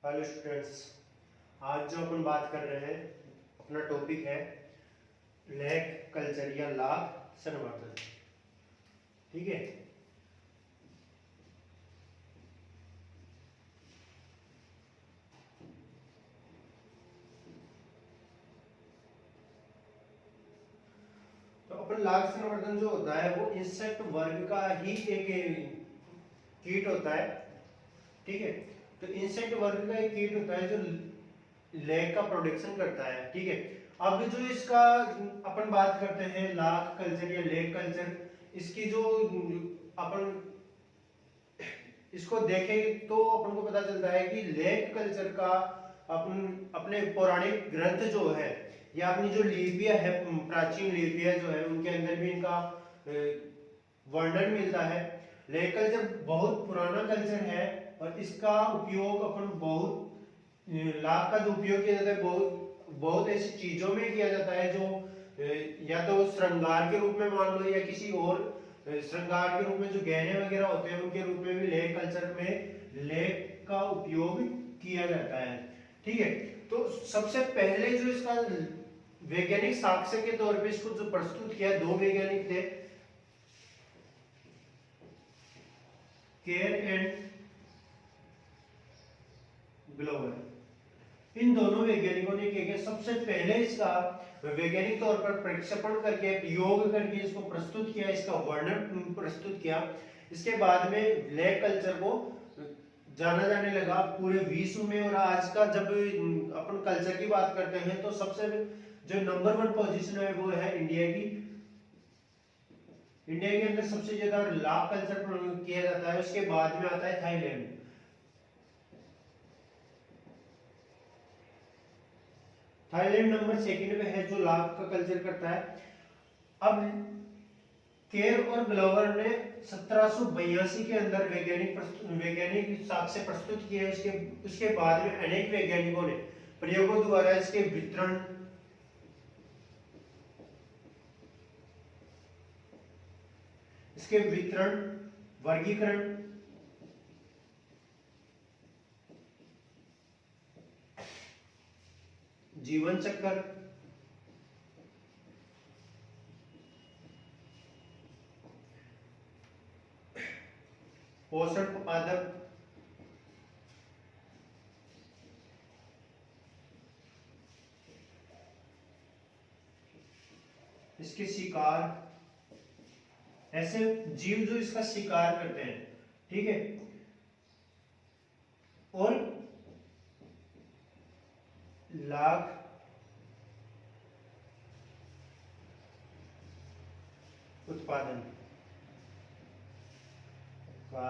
Hello students. आज जो अपन बात कर रहे हैं अपना टॉपिक है लैक कल्चर या लाख संवर्धन। ठीक है। तो अपन लाख संवर्धन जो होता है वो इंसेक्ट वर्ग का ही एक कीट होता है। ठीक है। तो इंसेक्ट वर्ग का एक कीट होता है जो लैक का प्रोडक्शन करता है। ठीक है। अब जो इसका अपन बात करते हैं लाख कल्चर या लैक कल्चर, इसकी जो अपन इसको देखें तो अपन को पता चलता है कि लैक कल्चर का अपन अपने पौराणिक ग्रंथ जो है या अपनी जो लिपियां है, प्राचीन लिपियां जो है, उनके अंदर भी इनका वर्णन मिलता है। लैक कल्चर बहुत पुराना कल्चर है और इसका उपयोग अपन बहुत लाख का जो उपयोग किया जाता है बहुत बहुत ऐसी चीजों में किया जाता है जो या तो श्रृंगार के रूप में मान लो या किसी और श्रृंगार के रूप में जो गहने वगैरह होते हैं उनके रूप में भी लेक कल्चर में लेक का उपयोग किया जाता है। ठीक है। तो सबसे पहले जो इसका वैज्ञानिक साक्ष्य के तौर पे इसको जो प्रस्तुत किया, दो वैज्ञानिक थे, केयर एंड ग्लोवर। इन दोनों वैज्ञानिकों ने क्या किया, सबसे पहले इसका वैज्ञानिक तौर पर प्रक्षेपण करके प्रयोग करके इसको प्रस्तुत किया, इसका वर्णन प्रस्तुत किया। इसके बाद में लैक कल्चर को जाना जाने लगा पूरे विश्व में। और आज का जब अपन कल्चर की बात करते हैं तो सबसे जो नंबर 1 पोजीशन है वो है इंडिया की। इंडिया के अंदर सबसे ज्यादा लाख कल्चर किया जाता है। उसके बाद में आता है थाईलैंड। थाईलैंड नंबर सेकंड में है जो लाख का कल्चर करता है। अब केर और ग्लोवर ने 1782 के अंदर वैज्ञानिक साक्ष्य प्रस्तुत किए। उसके बाद में अनेक वैज्ञानिकों ने प्रयोगों द्वारा इसके वितरण, वर्गीकरण, जीवन चक्र, पोषण पादप, इसके शिकार, ऐसे जीव जो इसका शिकार करते हैं। ठीक है। और लाख उत्पादन का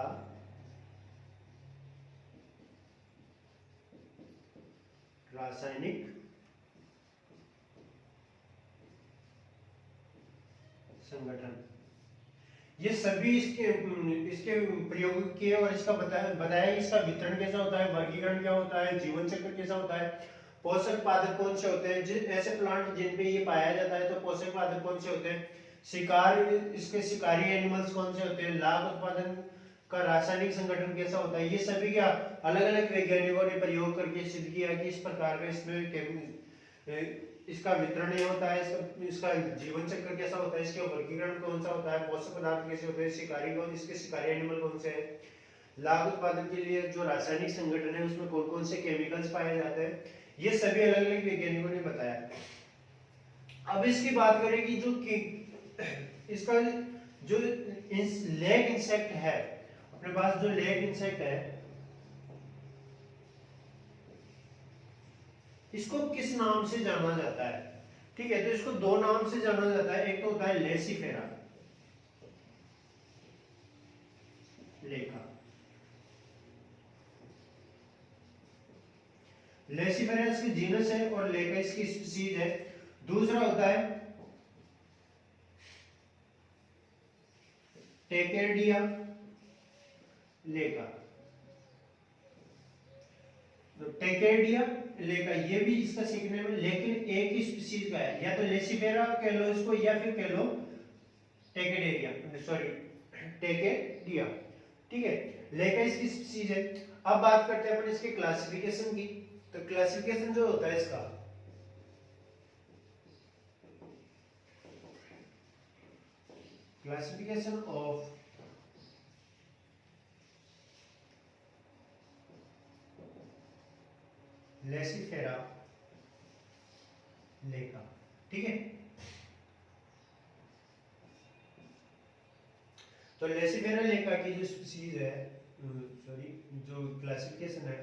रासायनिक संगठन, ये सभी इसके प्रयोग किए और इसका बताया इसका वितरण कैसा होता है, वर्गीकरण क्या होता है, जीवन चक्र कैसा होता है, पोषक पादप कौन से होते हैं, जिन ऐसे प्लांट जिन पे ये पाया जाता है तो पोषक पादप कौन से होते हैं, शिकार इसके शिकारी एनिमल्स कौन से होते हैं, लाभ उत्पादन का रासायनिक संगठन कैसा होता है। ये सभी क्या अलग अलग वैज्ञानिकों ने प्रयोग करके सिद्ध किया कि इस प्रकार का इसमें इसका वितरण ये होता है, इसका जीवन चक्र कैसा होता है, इसके वर्गीकरण कौन सा होता है, पोषक पदार्थ कैसे होते हैं, शिकारी कौन, इसके शिकारी एनिमल कौन से हैं, लाभ उत्पादन के लिए जो रासायनिक संगठन है उसमें कौन कौन से केमिकल्स पाए जाते हैं, ये सभी अलग अलग वैज्ञानिकों ने बताया। अब इसकी बात करें कि जो इसका जो लैक इंसेक्ट है, अपने पास जो लैक इंसेक्ट है इसको किस नाम से जाना जाता है। ठीक है। तो इसको दो नाम से जाना जाता है। एक तो होता है लेसिफेरा, लेखा, लेसिफेरा इसकी जीनस है और लेखा इसकी स्पीसीज है। दूसरा होता है टेकेडिया लेखा। तो टेकेडिया लेखा ये भी इसका सीखने में, लेकिन एक ही स्पीसीज का है, या तो लेसिफेरा कह लो इसको या फिर कह लो टेकेडेरिया, सॉरी टेकेडिया। ठीक है, लेका इसकी स्पीसीज है। अब बात करते हैं अपन इसके क्लासिफिकेशन की। तो क्लासिफिकेशन जो होता है इसका, क्लासिफिकेशन ऑफ लेसिफेरा लेका, ठीक है। तो लेसिफेरा लेका की जो स्पीसीज है, सॉरी, जो क्लासिफिकेशन है,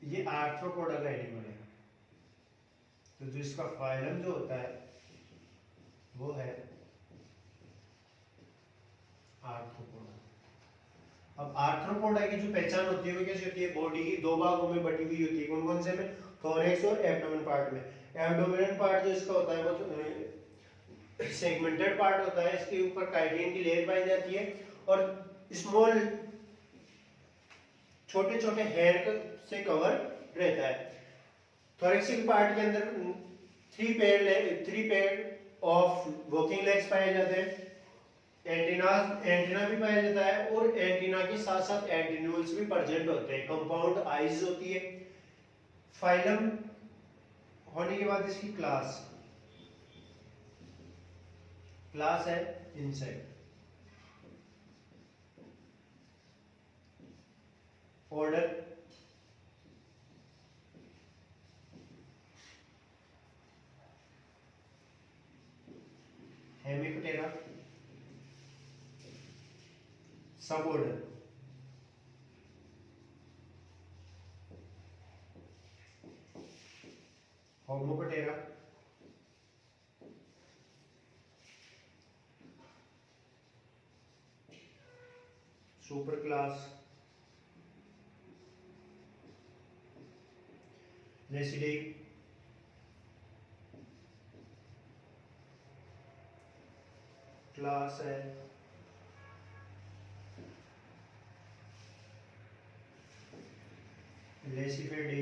ये आर्थ्रोपोडा का एनिमल है। तो जो इसका फाइलम जो होता है वो है आर्थ्रोपोडा। अब आर्थ्रोपोडा की जो पहचान होती है वो कैसे होती है? बॉडी की दो भागों में बटी हुई होती है। कौन कौन से में? थोरेक्स और एब्डोमेन पार्ट में। एब्डोमेन पार्ट जो इसका होता है वो सेगमेंटेड पार्ट होता है, इसके ऊपर काइटिन की लेयर पाई जाती है और स्मॉल छोटे छोटे हेयर से कवर रहता है। थोरेक्सिक पार्ट के अंदर three pair of walking legs पाए जाते हैं। एंटीना भी पाया जाता है और एंटीना के साथ साथ एंटीन्यूल्स भी प्रेजेंट होते हैं। कंपाउंड आईज होती है। फाइलम होने के बाद इसकी क्लास है insect. Order hemiptera. Sub order homoptera. Super class lacidae. Class है लेसिफेडे।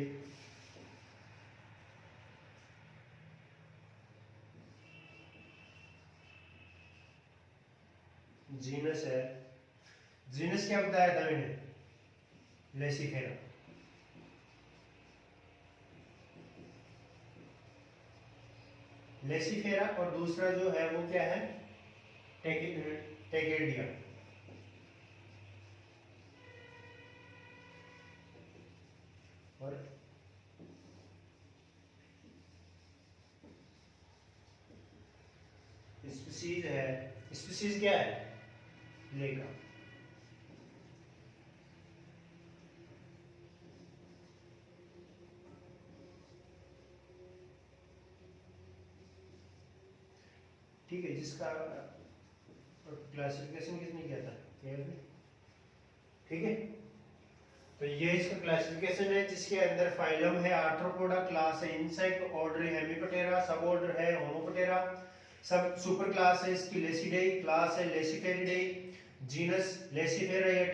जीनस है, जीनस क्या बताया था मैंने? लेसिफेरा। लेसिफेरा और दूसरा जो है वो क्या है? टेकेडिया। और स्पीसीज है, स्पीसीज क्या है? लेका। ठीक है, जिसका क्लासिफिकेशन किसने किया था? ठीक है, तो ये इसका क्लासिफिकेशन है जिसके अंदर फाइलम है आर्थ्रोपोडा, क्लास है इंसेक्ट, ऑर्डर है हेमिप्टेरा, सब ऑर्डर है होमोप्टेरा, सब सुपर क्लास है इसकी लेसिडे, क्लास है लेसिफेरिडे, जीनस लेसिफेरा या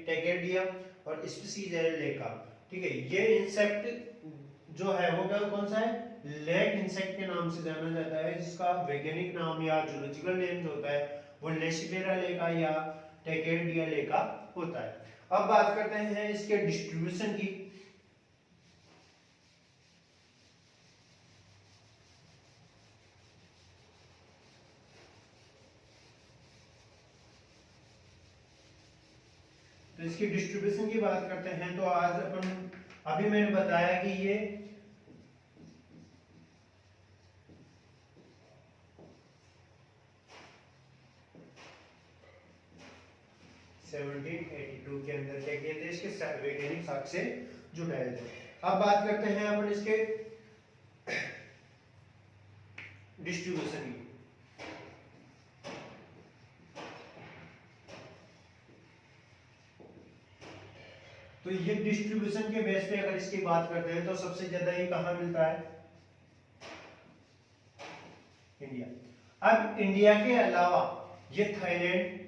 टेकेडिया और स्पीसीज है लेका। ठीक है, ये इंसेक्ट जो है वो क्या कौन सा है? लेग इंसेक्ट के नाम से जाना जाता है, जिसका वैज्ञानिक नाम या जूलॉजिकल नेम जो होता है वो लेसिफेरा लेका या टेकेडिया लेका होता है। अब बात करते हैं इसके डिस्ट्रीब्यूशन की। तो इसकी डिस्ट्रीब्यूशन की बात करते हैं तो आज अपन, अभी मैंने बताया कि ये के अंदर क्या किए थे? इसके वैज्ञानिक साक्ष्य से जुटाए थे। अब बात करते हैं अपन इसके डिस्ट्रीब्यूशन की। तो ये डिस्ट्रीब्यूशन के बेस पे अगर इसकी बात करते हैं तो सबसे ज्यादा ये कहां मिलता है? इंडिया। अब इंडिया के अलावा ये Thailand,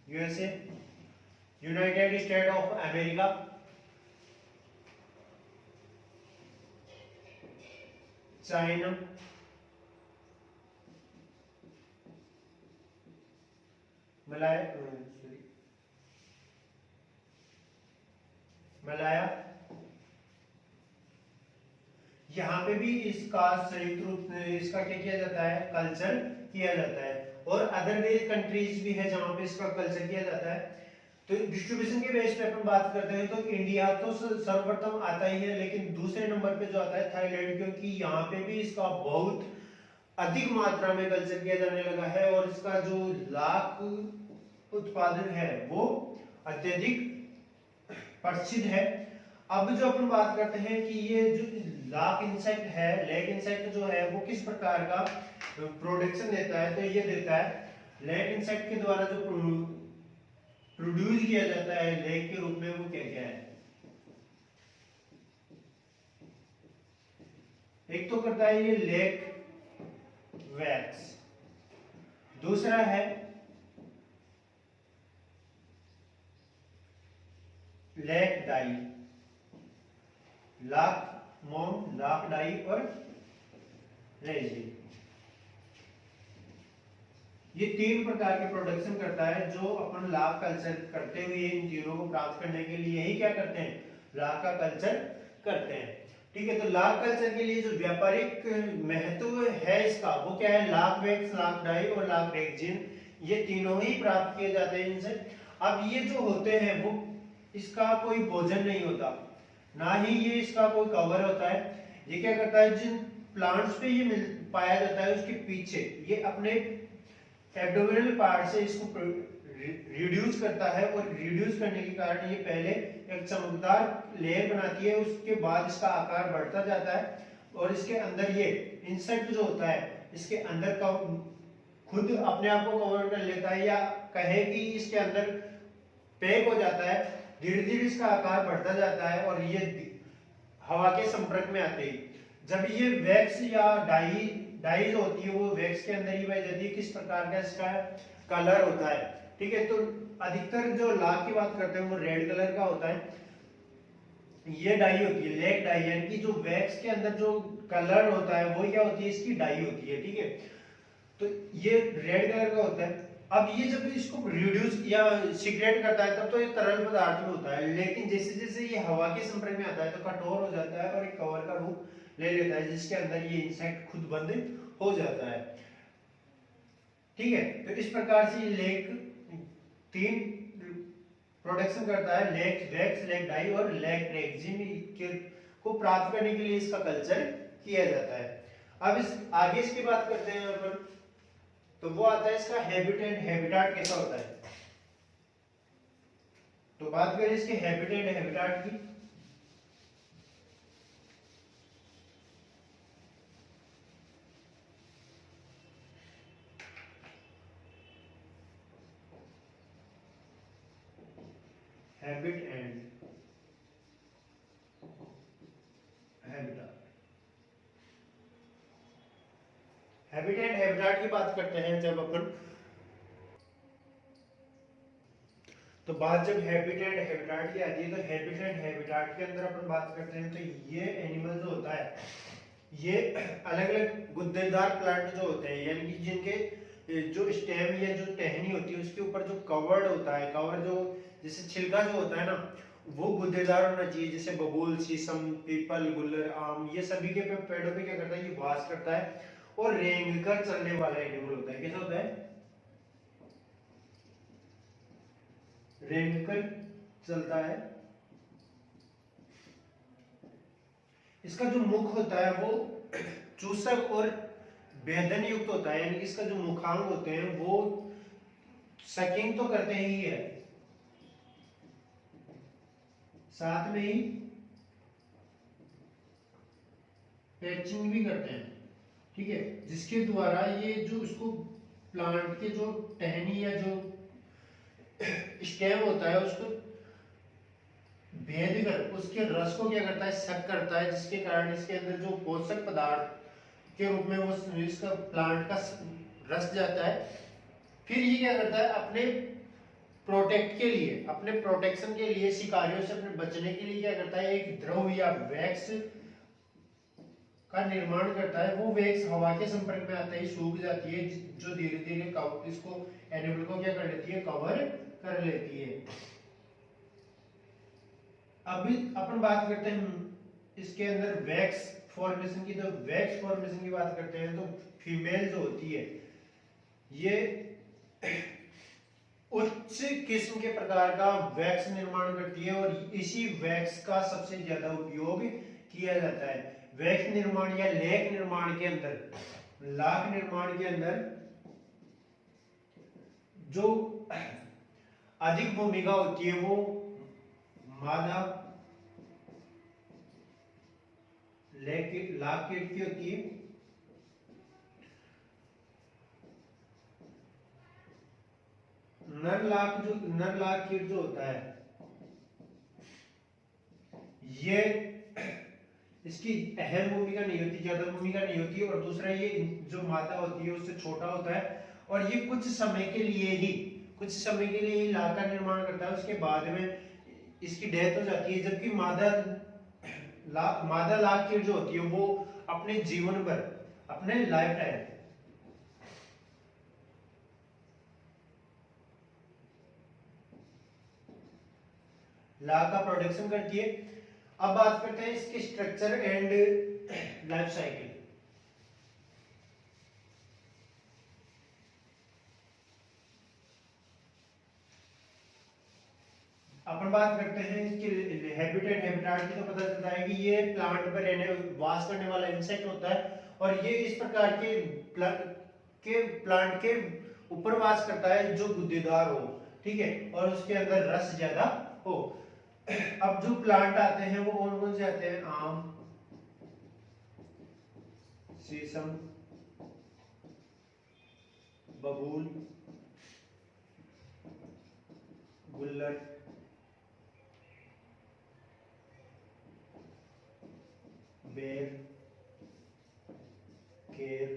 USA, United state of America, China, Malaya, यहाँ पे भी इसका संयुक्त रूप इसका क्या किया जाता है, कल्चर किया जाता है। और अदर कंट्रीज भी है जहाँ पे इसका कल्चर किया जाता है। तो डिस्ट्रीब्यूशन के बेस पे अपन बात करते हैं तो इंडिया तो सर्वप्रथम आता ही है, लेकिन दूसरे नंबर पे जो आता है थाईलैंड, क्योंकि यहाँ पे भी इसका बहुत अधिक मात्रा में कल्चर किया जाने लगा है और इसका जो लाख उत्पादन है वो अत्यधिक प्रसिद्ध है। अब जो अपन बात करते हैं कि ये जो लाख इंसेक्ट है, लेग इंसेक्ट जो है वो किस प्रकार का प्रोडक्शन देता है, तो ये देता है लेग इंसेक्ट के द्वारा जो प्रोड्यूस किया जाता है लेग के रूप में, वो क्या क्या है। एक तो करता है ये लेग वैक्स, दूसरा है लेग डाई, लाख मोम, लाख डाई और रेजिन। ये तीन प्रकार के प्रोडक्शन करता है जो अपन लाख कल्चर करते हुए इन तीनों को प्राप्त करने के लिए ही क्या करते हैं, लाख का कल्चर करते हैं। ठीक है, तो लाख कल्चर के लिए जो व्यापारिक महत्व है इसका वो क्या है, लाख वैक्स, लाख डाई और लाख रेजिन, ये तीनों ही प्राप्त किए जाते हैं इनसे। अब ये जो होते हैं वो इसका कोई भोजन नहीं होता, ना ही ये इसका कोई कवर होता है। ये क्या करता है, जिन प्लांट्स पे ये पाया जाता है उसके पीछे ये अपने एब्डोमिनल पार्ट से इसको रिड्यूस करता है और रिड्यूस करने के कारण ये पहले एक चमकदार लेयर बनाती है, उसके बाद इसका आकार बढ़ता जाता है और इसके अंदर ये इंसेक्ट जो होता है इसके अंदर का खुद अपने आप को कवर कर लेता है, या कहे कि इसके अंदर पैक हो जाता है। धीरे धीरे इसका आकार बढ़ता जाता है और ये हवा के संपर्क में आते ही जब ये वैक्स या डाई जो होती है वो वैक्स के अंदर ही पाई जाती है, किस प्रकार का इसका कलर होता है। ठीक है, तो अधिकतर जो लाख की बात करते हैं वो रेड कलर का होता है। ये डाई होती है लेग डाई, यानी कि जो वैक्स के अंदर जो कलर होता है वो क्या होती है, इसकी डाई होती है। ठीक है, तो ये रेड कलर का होता है। अब ये जब इसको रिड्यूस या सिक्रेट करता है तब तो ये तरल पदार्थ में होता है, लेकिन जैसे जैसे ये हवा के संपर्क में आता है तो कठोर हो जाता है और एक कवर का रूप ले लेता है, जिसके अंदर ये इंसेक्ट खुद बंद हो जाता है। ठीक है, तो इस प्रकार से ये लेग तीन प्रोडक्शन करता है, लेग वैक्स, लेग डाई और लेग रेजिन को प्राप्त करने के लिए इसका कल्चर किया जाता है। अब इस आगे इसकी बात करते हैं अपन, तो वो आता है इसका हैबिटेट, हैबिटाट कैसा होता है। तो बात करें इसके हैबिटेट हैबिटाट की, habit and habitat. Habit and habitat की बात करते हैं जब अपन, तो बात जब हैबिट एंड हैबिटाट की आती है तो हैबिट एंड हैबिटाट के अंदर अपन बात करते हैं तो ये एनिमल जो होता है ये अलग अलग गुद्देदार प्लांट जो होते हैं, यानी कि जिनके जो स्टेम या जो टहनी होती है उसके ऊपर जो कवर होता है, कवर जो जैसे छिलका जो होता है ना वो गुद्देदार होना चाहिए, जैसे बबूल, शीशम, पीपल, गुल्लर, आम, ये सभी के पेड़ों पे क्या करता है, ये वास करता है और रेंग कर चलने वाला एनिमल होता है। कैसा होता है, रेंग कर चलता है। इसका जो मुख होता है वो चूसक और भेदन युक्त होता है, यानी कि इसका जो मुखांग होते हैं वो सकिंग तो करते ही है, साथ में ही पैचिंग भी करते हैं। ठीक है, जिसके द्वारा ये जो इसको प्लांट के जो टहनी या जो स्टेम होता है उसको भेद कर उसके रस को क्या करता है, सक करता है, जिसके कारण इसके अंदर जो पोषक पदार्थ के रूप में वो इसका प्लांट का रस जाता है। फिर ये क्या करता है, अपने प्रोटेक्ट के लिए, अपने प्रोटेक्शन के लिए, शिकारियों से अपने बचने के लिए क्या करता है, एक द्रव या वैक्स का निर्माण करता है। वो वैक्स हवा के संपर्क में आते ही सूख जाती है, जो धीरे धीरे इसको एनिमल को क्या कर लेती है, कवर कर लेती है। अभी अपन बात करते हैं इसके अंदर वैक्स फॉर्मेशन की। तो वैक्स फॉर्मेशन की बात करते हैं तो फीमेल जो होती है ये उच्च किस्म के प्रकार का वैक्स निर्माण करती है, और इसी वैक्स का सबसे ज्यादा उपयोग किया जाता है। वैक्स निर्माण या लेक निर्माण के अंदर, लाख निर्माण के अंदर जो अधिक भूमिका होती है वो मादा लाख कीट की होती है। नर लाख कीट जो होता है ये इसकी अहम भूमिका नहीं होती, ज्यादा भूमिका नहीं होती, और दूसरा ये जो मादा होती है उससे छोटा होता है, और ये कुछ समय के लिए ही लाख का निर्माण करता है। उसके बाद में इसकी डेथ हो जाती है। जबकि मादा लाख कीट जो होती है वो अपने जीवन भर, अपने लाइफ टाइम लाख का प्रोडक्शन करती है। अब बात करते हैं इसके स्ट्रक्चर एंड लाइफ साइकिल। अपन बात करते हैं इसकी हैबिटाट की। तो पता चलता है कि ये प्लांट पर रहने वास करने वाला इंसेक्ट होता है, और ये इस प्रकार के प्लांट के ऊपर वास करता है जो गुद्देदार हो, ठीक है, और उसके अंदर रस ज्यादा हो। अब जो प्लांट आते हैं वो कौन कौन से आते हैं, आम, शीशम, बबूल, गुल्लर, बेर, केर,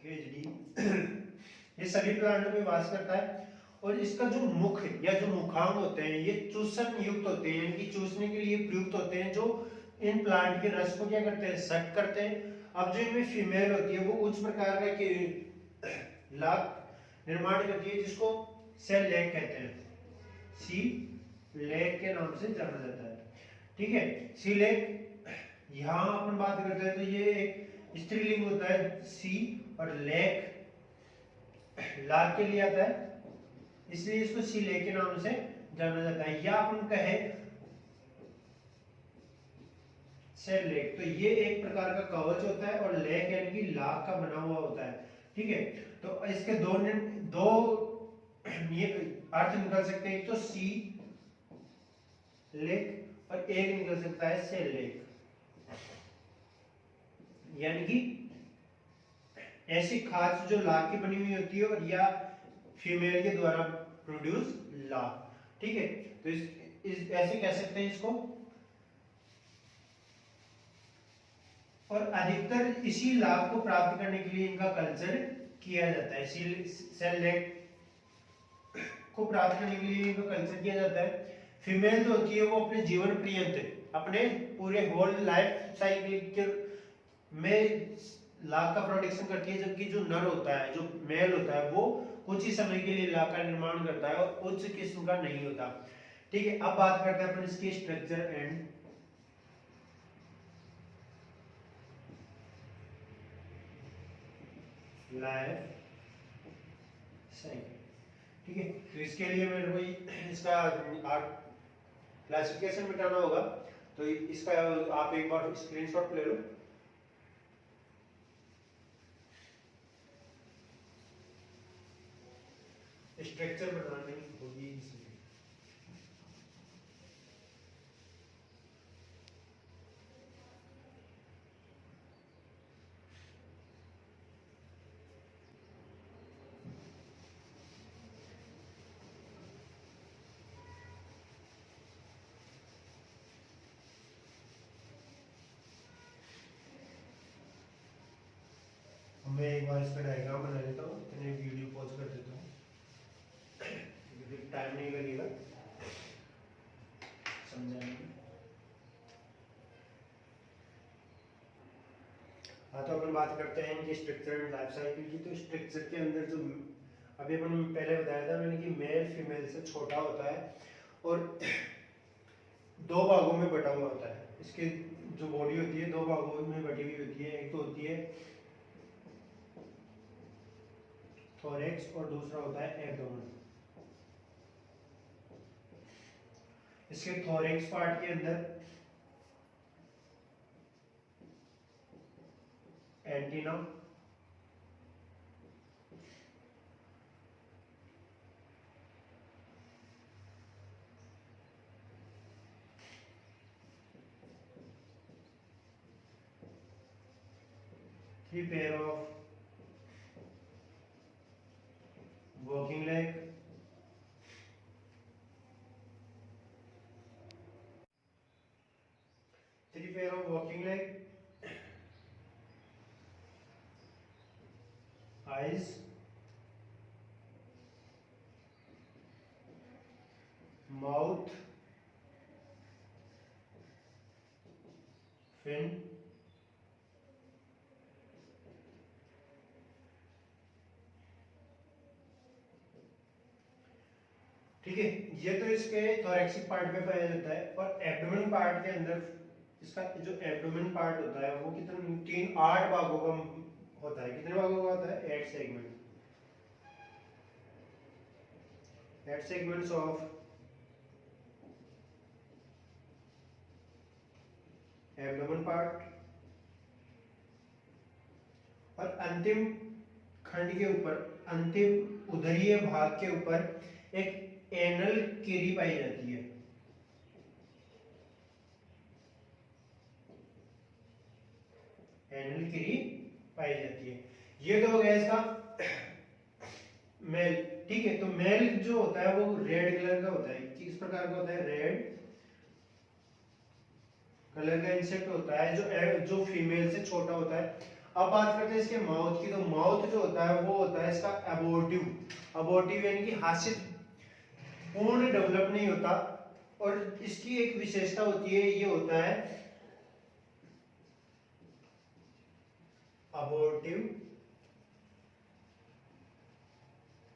केजड़ी ये सभी प्लांटों में वास करता है। और इसका जो मुख या जो मुखांग होते हैं ये चूसन युक्त होते हैं, यानी कि चूसने के लिए प्रयुक्त होते हैं, जो इन प्लांट के रस को क्या करते हैं, सक करते हैं। अब जो इनमें फीमेल होती है वो उच्च प्रकार का लाख निर्माण करती है, जिसको सेल लेग कहते हैं, सी लेग के नाम से जाना जाता है, ठीक है। सी लेग यहाँ अपन बात करते हैं तो ये एक स्त्रीलिंग होता है सी, और लेग लाख के लिए आता है, इसलिए इसको सी लेग के नाम से जाना जाता है। या अपन कहे सेल लेग, तो ये एक प्रकार का कवच होता है, और लेग यानी कि लाख का बना हुआ होता है, ठीक है। तो इसके दो ये अर्थ निकल सकते हैं, एक तो सी लेग और एक निकल सकता है सेल लेग, यानी कि ऐसी खाद जो लाख की बनी हुई होती है, और या फीमेल के द्वारा प्रोड्यूस लाख, ठीक है। तो ऐसे कह सकते हैं इसको। और अधिकतर इसी लाभ को प्राप्त करने के लिए इनका कल्चर किया जाता है। सेल लेग को प्राप्त करने के लिए इनका कल्चर किया जाता है। फीमेल जो होती है वो अपने जीवन पर्यंत, अपने पूरे होल लाइफ साइकिल में लाख का प्रोडक्शन करती है, जबकि जो नर होता है, जो मेल होता है, वो कुछ ही समय के लिए लाख का निर्माण करता है और उच्च किस्म का नहीं होता, ठीक है। अब बात करते हैं अपन इसके स्ट्रक्चर एंड लाइफ साइकिल, ठीक है। तो इसके लिए मेरे को इसका क्लासिफिकेशन मिटाना होगा, तो इसका आप एक बार स्क्रीनशॉट ले लो। स्ट्रक्चर बनानी होगी इसमें। मैं एक बार इसका डायग्राम बना लेता हूँ, इतने वीडियो पॉज कर देता हूँ क्योंकि टाइम नहीं लगेगा समझाने में। हाँ, तो अपन बात करते हैं इनकी स्ट्रक्चर एंड लाइफ साइकिल की। तो स्ट्रक्चर के अंदर जो अभी अपन पहले बताया था मैंने कि मेल फीमेल से छोटा होता है और दो भागों में बटा हुआ होता है। इसके जो बॉडी होती है दो भागों में बटी हुई होती है। एक तो होती है थोरैक्स और दूसरा होता है एब्डोमेन। इसके थोरैक्स पार्ट के अंदर antenna, three pair of working leg, three pair of working leg, eyes, mouth, fin, ठीक है। ये तो इसके थोरैक्सिक पार्ट में पाया जाता है। और एब्डोमेन पार्ट के अंदर इसका जो एब्डोमेन पार्ट होता है वो कितने 8 भागों का होता है। कितने भागों का होता है? 8 segment, 8 segments of abdomen part. और अंतिम खंड के ऊपर, अंतिम उदरीय भाग के ऊपर एक एनल कीरी पाई जाती है। एनल कीरी पाई जाती है। ये तो हो गया इसका मेल, ठीक है। तो मेल जो होता है वो रेड कलर का होता है। किस प्रकार का होता है? रेड कलर का इंसेक्ट होता है जो फीमेल से छोटा होता है। अब बात करते हैं इसके माउथ की। तो माउथ जो होता है वो होता है इसका अबॉर्टिव। अबॉर्टिव यानी कि हासिल पूर्ण डेवलप नहीं होता। और इसकी एक विशेषता होती है, ये होता है अबॉर्टिव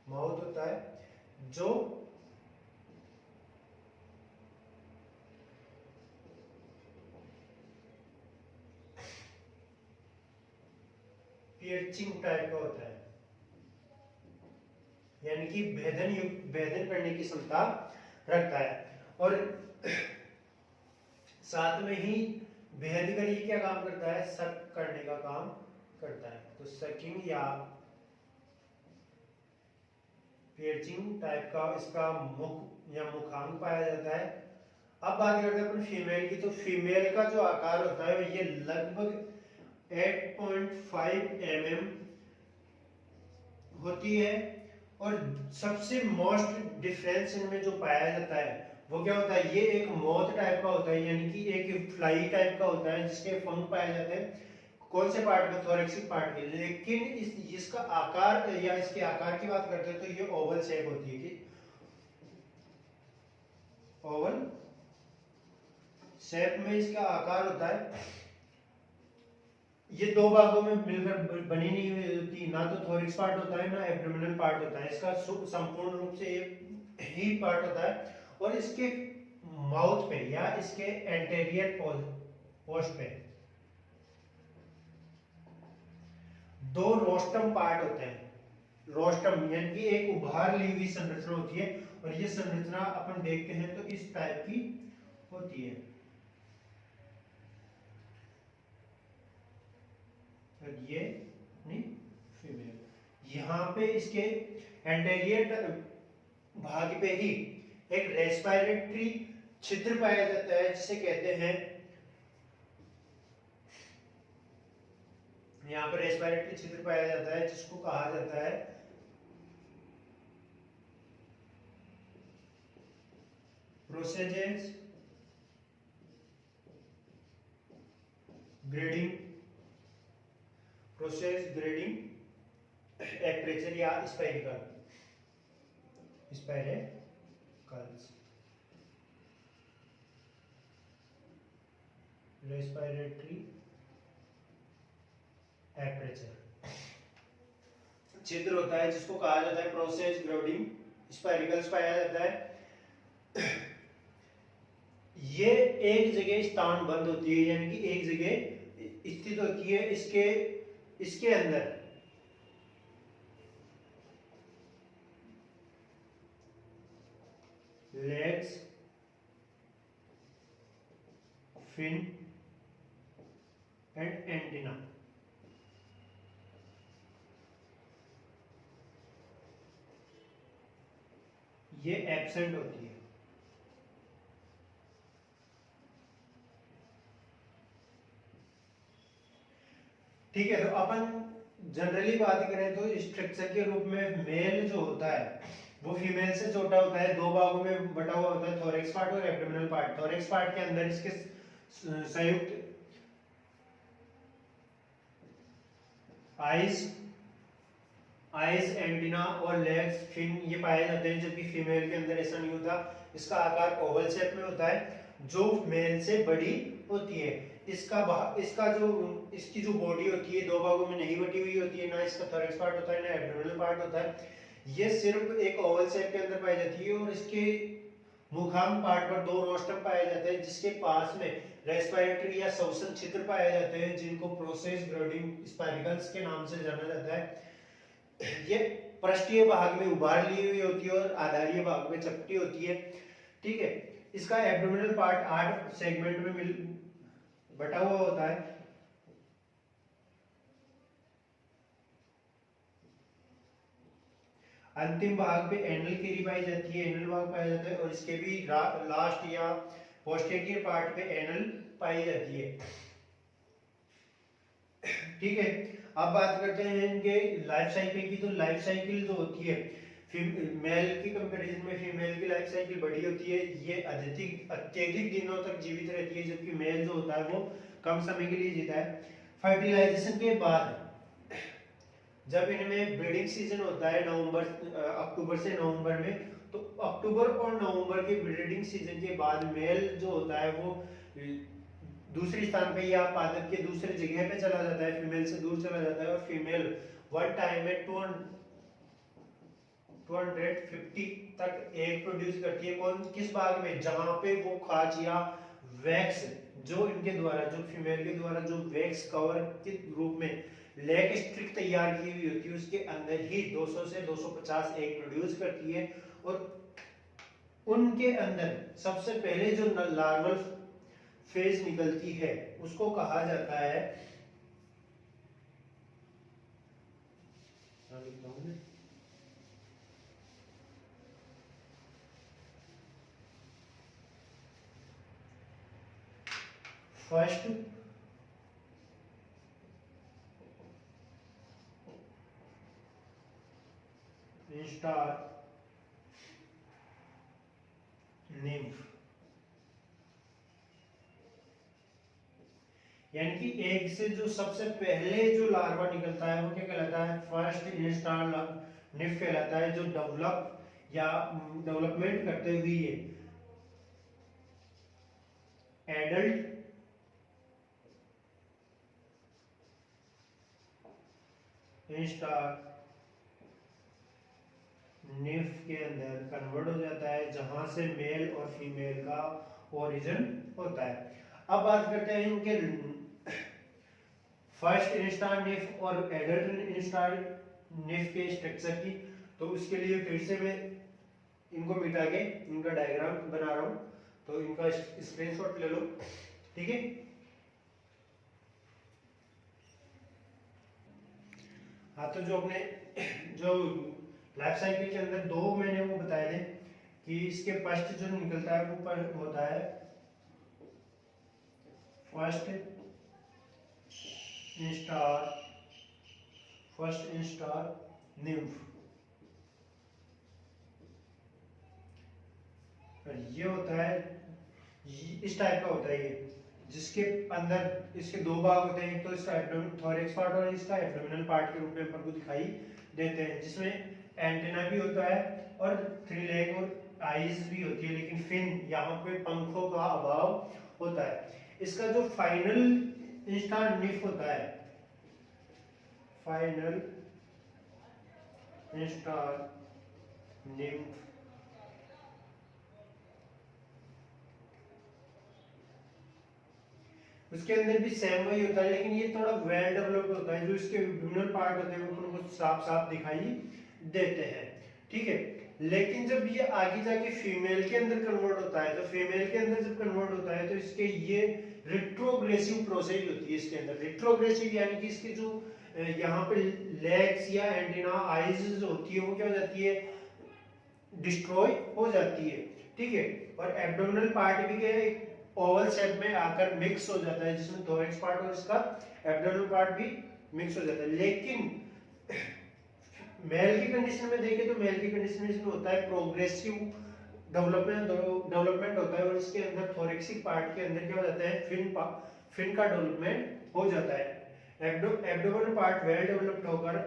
माउथ होता है जो पियर्चिंग टाइप का होता है, यानी कि भेदन करने की क्षमता रखता है। और साथ में ही भेद कर ये क्या काम करता है? सक करने का काम करता है। तो सकिंग या पियर्चिंग टाइप का इसका मुख या मुखांग पाया जाता है। अब बात करते हैं अपन फीमेल की। तो फीमेल का जो आकार होता है ये लगभग 8.5 mm होती है। और सबसे मोस्ट डिफरेंस इनमें जो पाया जाता है वो क्या होता है? ये एक मोथ टाइप का होता है, यानी कि एक फ्लाई टाइप का होता है जिसके पंख पाए जाते हैं। कौन से पार्ट में? थोरैक्सिक पार्ट में। लेकिन इसका आकार या इसके आकार की बात करते हैं तो ये ओवल शेप होती है। कि ओवल शेप में इसका आकार होता है। ये दो भागों में मिलकर बनी नहीं हुई होती, ना तो थोरैक्स पार्ट होता है ना एब्डोमिनल पार्ट होता है। इसका संपूर्ण रूप से एक ही पार्ट होता है। और इसके माउथ पे या इसके एंटेरियर पोस्ट पे दो रोस्टम पार्ट होते हैं। रोस्टम यानी कि एक उभार ली हुई संरचना होती है। और ये संरचना अपन देखते हैं तो इस टाइप की होती है। ये नहीं फीमेल। यहाँ पे इसके एंटेरियर भाग पे ही एक रेस्पिरेटरी छिद्र पाया जाता है जिसे कहते हैं, यहाँ पर रेस्पिरेटरी छिद्र पाया जाता है जिसको कहा जाता है प्रोसेजेस ग्रेडिंग प्रोसेस ग्रेडिंग एपरेचर या स्पाइरेकल्स, रेस्पिरेटरी एपरेचर छिद्र होता है जिसको कहा जाता है प्रोसेस ग्रेडिंग स्पाइरिकल्स पाया जाता है। ये एक जगह स्थान बंद होती है, यानी कि एक जगह स्थित होती है। इसके अंदर लेग्स, फिन एंड एंटीना ये एब्सेंट होती है। ठीक है, तो अपन जनरली बात करें तो स्ट्रक्चर के रूप में मेल जो होता है वो फीमेल से छोटा होता है, दो भागों में बटा हुआ होता है, थोरैक्स पार्ट और एब्डोमिनल पार्ट। थोरैक्स पार्ट के अंदर इसके संयुक्त आइज, एंटीना और लेग्स, फिन ये पाए जाते हैं, जबकि फीमेल के अंदर ऐसा नहीं होता। इसका आकार ओवल शेप में होता है जो मेल से बड़ी होती है। इसकी जो बॉडी होती है दो भागों में नहीं बटी हुई होती है, ना इसका थोरैक्स पार्ट होता है ना एब्डोमिनल पार्ट होता है। ये सिर्फ एक ओवल शेप के अंदर पाई जाती है और इसके मुखाम पार्ट पर दो रोस्ट्रम पाए जाते हैं जिसके पास में रेस्पिरेटरी या श्वसन छिद्र पाए जाते हैं, जिनको प्रोसेस ग्रेडिंग स्पाइरिकल्स के नाम से जाना जाता है। ये पृष्ठीय भाग में उभार ली हुई होती है और आधारीय भाग में चपटी होती है। ठीक है, इसका एब्डोमिनल पार्ट 8 सेगमेंट में बटा हुआ होता है। अंतिम भाग पे एनल कीरी पाई जाती है, एनल भाग पाया जाता है और इसके भी लास्ट या पोस्टेरियर पार्ट पे एनल पाई जाती है। ठीक है, अब बात करते हैं इनके लाइफ साइकिल की। तो लाइफ साइकिल जो होती है मेल की कंपैरिजन में फीमेल की लाइफ साइकिल बड़ी होती है। ये अत्यधिक दिनों तक जीवित रहती है, जबकि मेल जो होता है वो कम समय के लिए जीता है। फर्टिलाइजेशन के बाद जब इनमें ब्रीडिंग सीजन होता है अक्टूबर से नवंबर में, तो अक्टूबर और नवंबर के ब्रीडिंग सीजन के बाद मेल जो होता है वो दूसरे स्थान पे या पादप के दूसरे जगह पे चला जाता है, फीमेल से दूर चला जाता है और फीमेल वन टाइम में 250 तक एग प्रोड्यूस करती है। किस भाग में? जहां पे वो खाज या वैक्स जो फीमेल के द्वारा जो वैक्स कवर के रूप में लेग स्ट्रिक तैयार की हुई होती है उसके अंदर ही 200 से 250 एग प्रोड्यूस करती है। और उनके अंदर सबसे पहले जो लार्वल फेज निकलती है उसको कहा जाता है फर्स्ट इंस्टार निम्फ, यानी कि एग से जो सबसे पहले जो लार्वा निकलता है वो क्या कहलाता है? फर्स्ट इंस्टार निम्फ कहलाता है, जो डेवलपमेंट करते हुए एडल्ट इंस्टार निम्फ के अंदर कन्वर्ट हो जाता है, जहां से मेल और फीमेल का ओरिजिन होता है। अब बात करते हैं इनके फर्स्ट इंस्टार निम्फ और एडल्ट इंस्टार निम्फ के स्ट्रक्चर की। तो उसके लिए फिर से मैं इनको मिटा के इनका डायग्राम बना रहा हूं, तो इनका स्क्रीनशॉट ले लो। ठीक है, हाँ, तो जो लाइफ साइकिल के अंदर दो मैंने वो बताए थे कि इसके फर्स्ट जो निकलता है वो होता है फर्स्ट इंस्टार निम्फ, और ये होता है इस टाइप का होता है। जिसके अंदर इसके दो भाग होते हैं, एक तो इसका थोरैक्स पार्ट और इसका एब्डोमिनल पार्ट के रूप में अपन को दिखाई देते हैं, जिसमें एंटेना भी होता है और 3 लेग और आईज भी होती है, लेकिन फिन यहाँ पे पंखों का अभाव होता है। इसका जो फाइनल इंस्टार निफ होता है, फाइनल इंस्टार निफ, उसके अंदर भी सेम वही होता है, लेकिन ये थोड़ा वेल डेवलप्ड होता है। जो इसके विभिन्न पार्ट होते हैं वो अपन को साफ साफ दिखाई देते हैं, ठीक है। लेकिन जब ये आगे जाके फीमेल के अंदर कन्वर्ट होता है, तो फीमेल के अंदर जब कन्वर्ट होता है तो इसके ये रिट्रोग्रेसिव प्रोसेस होती है इसके अंदर। रिट्रोग्रेसिव यानी कि इसके जो यहाँ पे लेग्स या एंटीना आईज जो होती है वो क्या हो जाती है, डिस्ट्रॉय हो जाती है, ठीक है। और एब्डोमिनल पार्ट भी क्या है, ओवल शेप में आकर मिक्स हो जाता है, जिसमें थोरैक्स पार्ट और इसका एब्डोमिनल पार्ट भी मिक्स हो जाता है। लेकिन मेल की कंडीशन में देखें तो मेल की कंडीशन में इसमें होता है प्रोग्रेसिव डेवलपमेंट होता है, और इसके अंदर थोरैक्सिक पार्ट के अंदर क्या हो जाता है, फिन का डेवलपमेंट हो जाता है। एब्डोमिनल पार्ट वेल डेवलप्ड होकर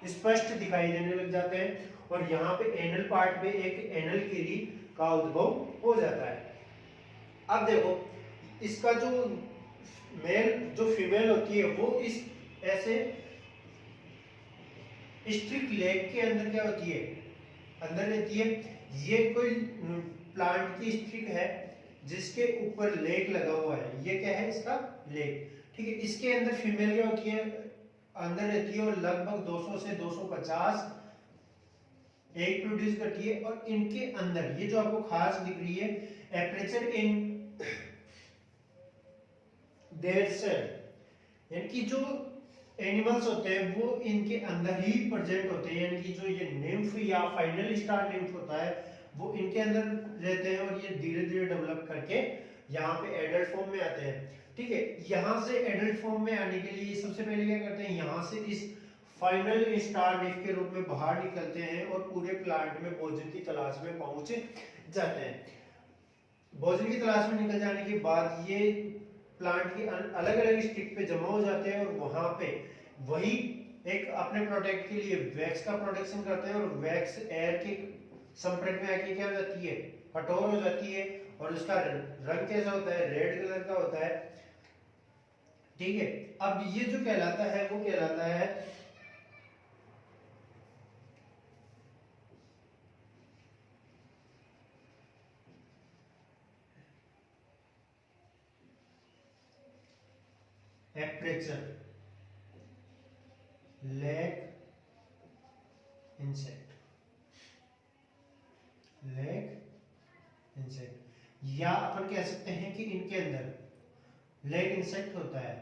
स्पष्ट दिखाई देने लग जाते हैं, और यहाँ पे एनल पार्ट पे एक एनल कीरी का उद्भव हो जाता है। अब देखो इसका जो मेल जो फीमेल होती है वो इस ऐसे स्ट्रिक लेग के अंदर क्या होती है, अंदर रहती है। ये कोई प्लांट की स्ट्रिक है जिसके ऊपर लेग लगा हुआ है, ये क्या है, इसका लेग, ठीक है। इसके अंदर फीमेल क्या होती है, अंदर रहती है, और लगभग 200 से 250 एग प्रोड्यूस करती है। और इनके अंदर ये जो आपको खास दिख रही है, एपरेचर इन देयर सेल, यानी कि जो एनिमल्स होते हैं वो इनके अंदर ही प्रेजेंट होते हैं, यानी कि जो ये निम्फ या फाइनल स्टार निम्फ होता है वो इनके अंदर रहते हैं, और ये धीरे धीरे डेवलप करके यहाँ पे एडल्ट फॉर्म में आते हैं, ठीक है। यहाँ से एडल्ट फॉर्म में आने के लिए सबसे पहले क्या करते हैं, यहाँ से इस फाइनल स्टार निम्फ के रूप में बाहर निकलते हैं और पूरे प्लांट में भोजन की तलाश में पहुंच जाते हैं। भोजन की तलाश में निकल जाने के बाद ये प्लांट की अलग अलग स्टिक पे जमा हो जाते हैं, और वहां पे वही एक अपने प्रोटेक्ट के लिए वैक्स का प्रोडक्शन करते हैं, और वैक्स एयर के संपर्क में आके क्या हो जाती है, कठोर हो जाती है, और उसका रंग कैसा होता है, रेड कलर का होता है, ठीक है। अब ये जो कहलाता है वो कहलाता है aperture leg insect, leg insect, या अपन कह सकते हैं कि इनके अंदर लेग इंसेक्ट होता है,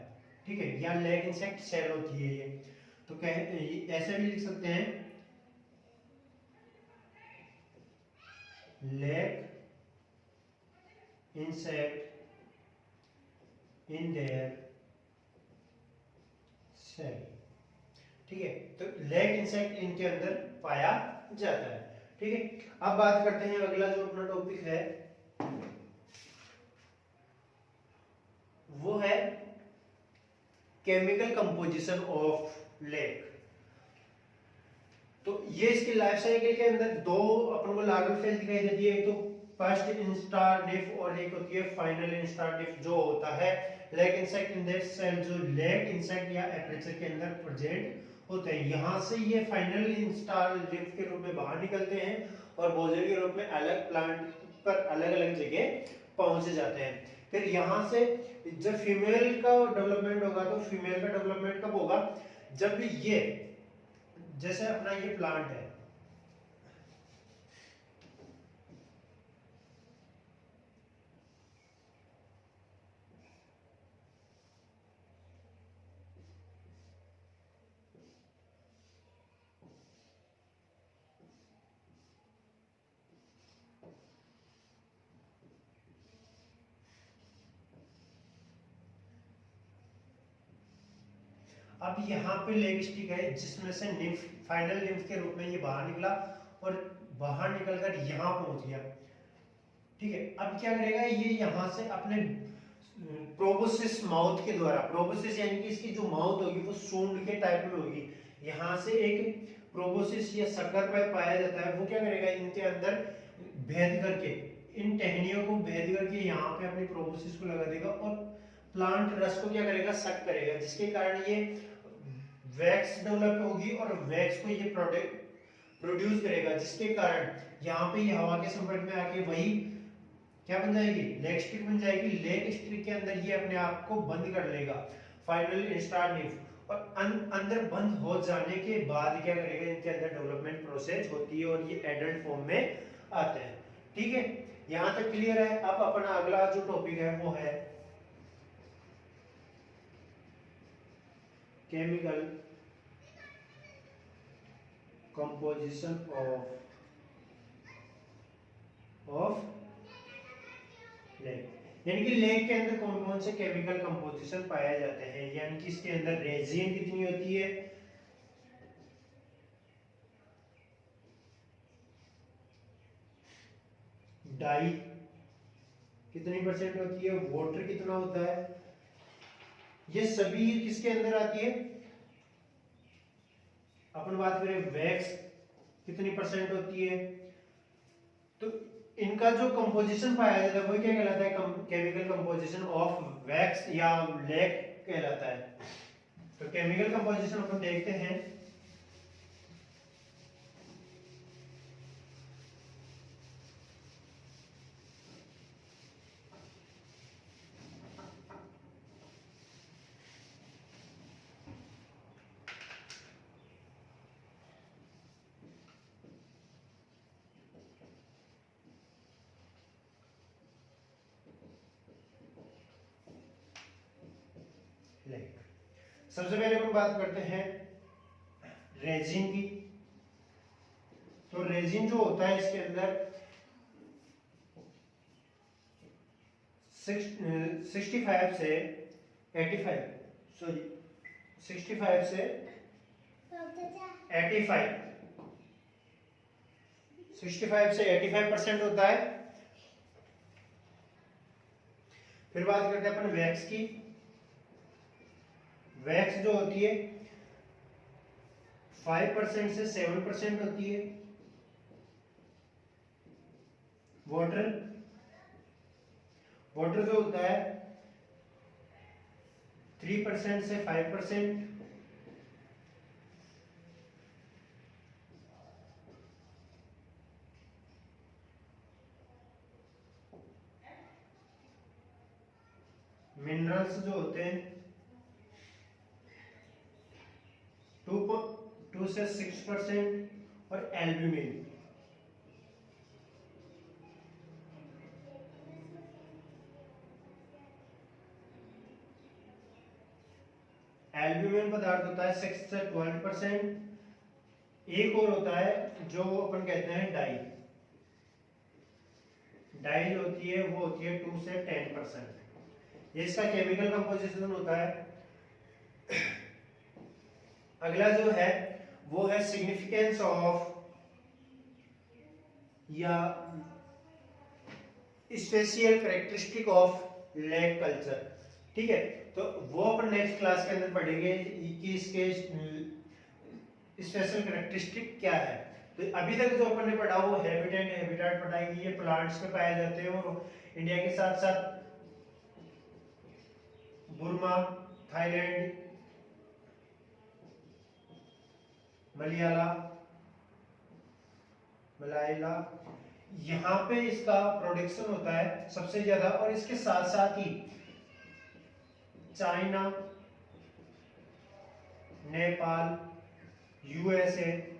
ठीक है, या लेग इंसेक्ट सेल होती है ये। तो कह ऐसे भी लिख सकते हैं, leg insect in their cell, ठीक है। तो लेग इंसेक्ट इनके अंदर पाया जाता है, ठीक है। अब बात करते हैं अगला जो अपना टॉपिक है वो है केमिकल कंपोजिशन ऑफ लेग। तो ये इसकी लाइफ साइकिल के अंदर दो अपन को लार्वल फेज दिखाई देती है, एक तो फर्स्ट इंस्टार निफ और एक होती है फाइनल इंस्टार निफ, जो होता है leg insect in that cell, जो लेग इंसेक्ट या एपरेचर के अंदर प्रेजेंट होते हैं। यहाँ से ये फाइनल इंस्टार निफ के रूप में बाहर निकलते हैं और भोजन के रूप में अलग प्लांट पर अलग अलग जगह पहुंच जाते हैं। फिर यहाँ से जब फीमेल का डेवलपमेंट होगा, तो फीमेल का डेवलपमेंट कब होगा, जब ये जैसे अपना ये प्लांट है, अब यहाँ पे लेग स्टिक है जिसमें से निम्फ फाइनल निम्फ के रूप में ये बाहर निकला और बाहर निकलकर यहाँ पहुंच गया, ठीक है। अब क्या करेगा ये, यहाँ से अपने प्रोबोसिस माउथ के द्वारा, प्रोबोसिस यानी कि इसकी जो माउथ होगी वो सूंड के टाइप में होगी, यहाँ से एक प्रोबोसिस या शक्कर पाइप पाया जाता है, वो क्या करेगा इनके अंदर भेद करके, इन टहनियों को भेद करके यहाँ पे अपनी प्रोबोसिस को लगा देगा और प्लांट रस को क्या करेगा, सक करेगा, जिसके कारण ये वैक्स डेवलप होगी और वैक्स को ये प्रोडक्ट प्रोड्यूस करेगा, जिसके कारण यहाँ पे ये हवा के संपर्क में आके वही क्या बन जाएगी, लेग स्ट्रिक बन जाएगी। लेग स्ट्रिक के अंदर ये अपने आप को बंद कर लेगा फाइनल इंस्टार लीफ, और अंदर बंद हो जाने के बाद क्या करेगा, इनके अंदर डेवलपमेंट प्रोसेस होती है और ये एडल्ट फॉर्म में आते हैं। ठीक है, यहाँ तक क्लियर है। अब अपना अगला जो टॉपिक है वो है केमिकल कंपोजिशन ऑफ लेग, यानी कि लेग के अंदर कौन कौन से केमिकल कंपोजिशन पाए जाते हैं, यानी कि इसके अंदर रेजिन कितनी होती है, डाई कितनी परसेंट होती है, वाटर कितना होता है, ये सभी किसके अंदर आती है। अपन बात करें वैक्स कितनी परसेंट होती है, तो इनका जो कंपोजिशन पाया जाता है वो क्या कहलाता है, केमिकल कंपोजिशन ऑफ वैक्स या लेग कहलाता है। तो केमिकल कंपोजिशन अपन देखते हैं। सबसे पहले हम बात करते हैं रेजिन की। तो रेजिन जो होता है इसके अंदर 65 से 85 सॉरी 65 से 85% होता है। फिर बात करते हैं अपन वैक्स की। वैक्स जो होती है 5% से 7% होती है। वाटर जो होता है 3% से 5%। मिनरल्स जो होते हैं 2 से 6% और एल्ब्यूमिन पदार्थ होता है 6 से 12%। एक और होता है जो अपन कहते हैं डाई जो होती है वो होती है 2 से 10%। ये इसका केमिकल कंपोजिशन होता है। अगला जो है वो है सिग्निफिकेंस ऑफ या special characteristic of leg culture. ठीक है, तो वो अपन नेक्स्ट क्लास के अंदर पढ़ेंगे कि इसके स्पेशल कैरेक्टरिस्टिक क्या है। तो अभी तक जो अपन ने पढ़ा वो हैबिटेट पढ़ा है कि ये प्लांट्स में पाए जाते हैं और इंडिया के साथ साथ बुर्मा, थाईलैंड, मलायला यहाँ पे इसका प्रोडक्शन होता है सबसे ज्यादा। और इसके साथ साथ ही चाइना, नेपाल, यूएसए,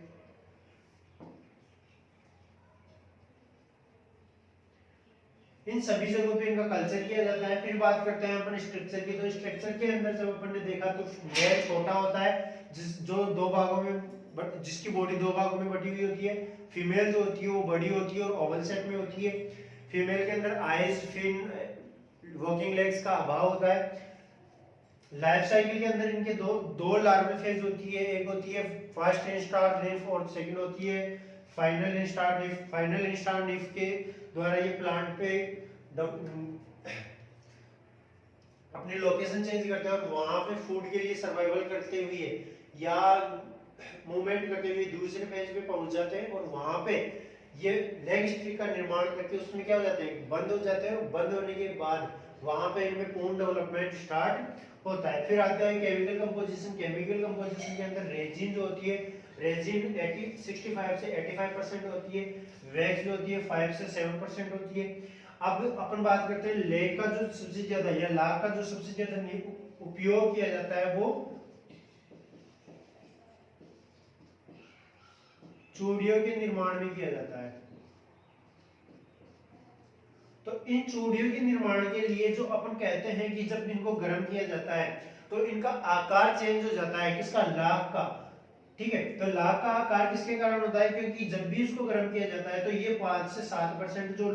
इन सभी जगहों पे इनका कल्चर किया जाता है। फिर बात करते हैं अपन स्ट्रक्चर की। तो स्ट्रक्चर के अंदर जब अपन ने देखा तो मेल छोटा होता है जो दो भागों में जिसकी बॉडी दो भागों में बटी हुई होती है। फीमेल जो होती है वो बड़ी होती है और ओवल शेप में होती है। फीमेल के अंदर आइज, फिन, वर्किंग लेग्स का अभाव होता है। लाइफ साइकिल के अंदर इनके दो लार्वल फेज होती है। एक होती है फर्स्ट इंस्टार लीफ और सेकंड होती है final instar leaf. Final instar leaf के द्वारा ये प्लांट पे अपनी लोकेशन चेंज करते हैं और वहां पे फूड के लिए सर्वाइवल करते हुए या मूवमेंट करते हुए दूसरे फेज पे पहुंच जाते हैं और वहां पे ये लेग स्ट्रिक का निर्माण करके उसमें क्या हो जाते हैं, बंद हो जाते हैं और बंद होने के बाद वहां पे इनमें पूर्ण डेवलपमेंट स्टार्ट होता है। फिर आता है केमिकल कंपोजिशन। केमिकल कंपोजिशन के अंदर रेजिन जो होती है, रेजिन 65 से 85% होती है, वैक्स जो होती है 5 से 7% होती है। अब अपन बात करते हैं लेग का जो सबसे ज्यादा या लाख का जो सबसे ज्यादा उपयोग किया जाता है वो चूड़ियों के निर्माण में किया जाता है। तो इन चूड़ियों के निर्माण के लिए जो अपन कहते हैं कि जब इनको गर्म किया जाता है तो इनका आकार चेंज हो जाता है, किसका, लाख का। ठीक है, तो लाख का आकार किसके कारण होता है, क्योंकि जब भी इसको गर्म किया जाता है तो ये 5 से 7% जो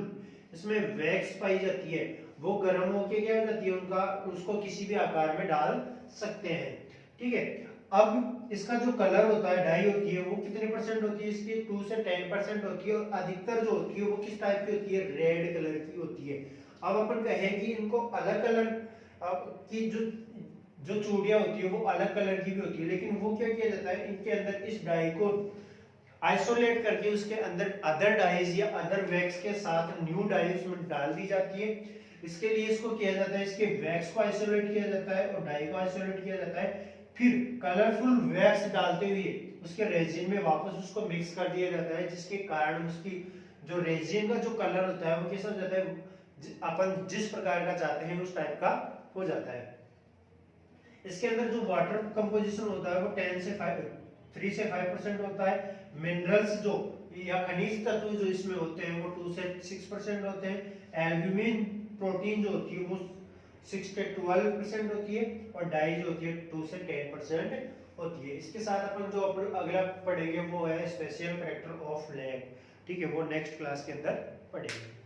इसमें वैक्स पाई जाती है वो गर्म होके क्या हो जाती है, उनका उसको किसी भी आकार में डाल सकते हैं। ठीक है, अब इसका जो कलर होता है, डाई होती है, वो कितने परसेंट होती है, इसकी 2 से 10% होती है और अधिकतर जो होती है वो किस टाइप की होती है, रेड कलर की होती है। अब अपन कहें कि इनको अलग कलर की जो जो चूड़ियां होती है वो अलग कलर की भी होती है, लेकिन वो क्या किया जाता है, इनके अंदर इस डाई को आइसोलेट करके उसके अंदर अदर डाइज या अदर वैक्स के साथ न्यू डाई उसमें डाल दी जाती है। इसके लिए इसको किया जाता है, इसके वैक्स को आइसोलेट किया जाता है और डाई को आइसोलेट किया जाता है। फिर कलरफुल वैक्स डालते हुए उसके रेजिन में वापस उसको मिक्स कर दिया जाता है, जिसके कारण उसकी जो रेजिन का जो कलर होता है वो कैसा हो जाता है, अपन जिस प्रकार का चाहते हैं उस टाइप का हो जाता है। इसके अंदर जो वाटर कंपोजिशन होता है वो 3 से 5% होता है। मिनरल्स जो या खनिज तत्व जो इसमें होते हैं वो 2 से 6% होते हैं। एल्ब्यूमिन प्रोटीन जो होती है वो 6 से 12% होती है और डाई जो होती है 2 से 10% होती है। इसके साथ अपन जो अगला पढ़ेंगे वो है स्पेशल कैरेक्टर ऑफ लैग। ठीक है, वो नेक्स्ट क्लास के अंदर पढ़ेंगे।